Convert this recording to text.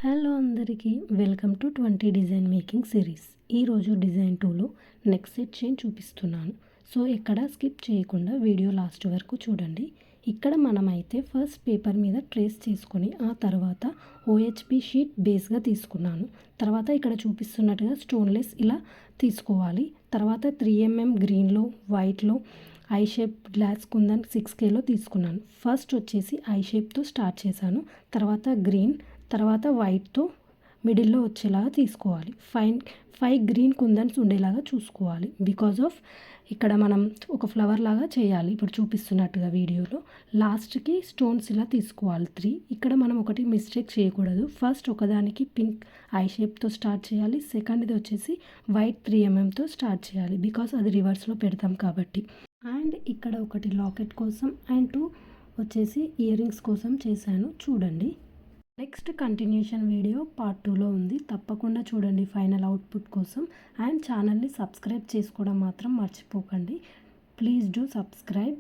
Hello అందరికీ welcome to 20 design making series. ఈరోజు design 2లో నెక్ సెట్ చైన్ చూపిస్తున్నాను. సో ఎక్కడ స్కిప్ చేయకుండా వీడియో లాస్ట్ వరకు చూడండి. ఇక్కడ మనమైతే ఫస్ట్ పేపర్ మీద ట్రేస్ చేసుకొని ఆ తర్వాత OHP షీట్ బేస్గా తీసుకున్నాను. తర్వాత ఇక్కడ చూపిస్తున్నట్టుగా స్టోన్లెస్ ఇలా తీసుకోవాలి. తర్వాత 3mm గ్రీన్లో వైట్లో ఐ షేప్ గ్లాస్ కుందన్ 6Kలో తీసుకున్నాను. ఫస్ట్ వచ్చేసి ఐ షేప్తో స్టార్ట్ చేశాను. తర్వాత గ్రీన్, తర్వాత వైట్తో మిడిల్లో వచ్చేలాగా తీసుకోవాలి. ఫైవ్ గ్రీన్ కుందన్స్ ఉండేలాగా చూసుకోవాలి. బికాజ్ ఆఫ్ ఇక్కడ మనం ఒక ఫ్లవర్ లాగా చేయాలి. ఇప్పుడు చూపిస్తున్నట్టుగా వీడియోలో లాస్ట్కి స్టోన్స్ ఇలా తీసుకోవాలి 3. ఇక్కడ మనం ఒకటి మిస్టేక్ చేయకూడదు. ఫస్ట్ ఒకదానికి పింక్ ఐ షేప్తో స్టార్ట్ చేయాలి. సెకండ్ది వచ్చేసి వైట్ 3mmతో స్టార్ట్ చేయాలి. బికాజ్ అది రివర్స్లో పెడతాం కాబట్టి. అండ్ ఇక్కడ ఒకటి లాకెట్ కోసం అండ్ 2 వచ్చేసి ఇయర్ రింగ్స్ కోసం చేశాను, చూడండి. నెక్స్ట్ కంటిన్యూషన్ వీడియో పార్ట్ 2లో ఉంది, తప్పకుండా చూడండి ఫైనల్ అవుట్పుట్ కోసం. అండ్ ఛానల్ని సబ్స్క్రైబ్ చేసుకోవడం మాత్రం మర్చిపోకండి. Please do subscribe.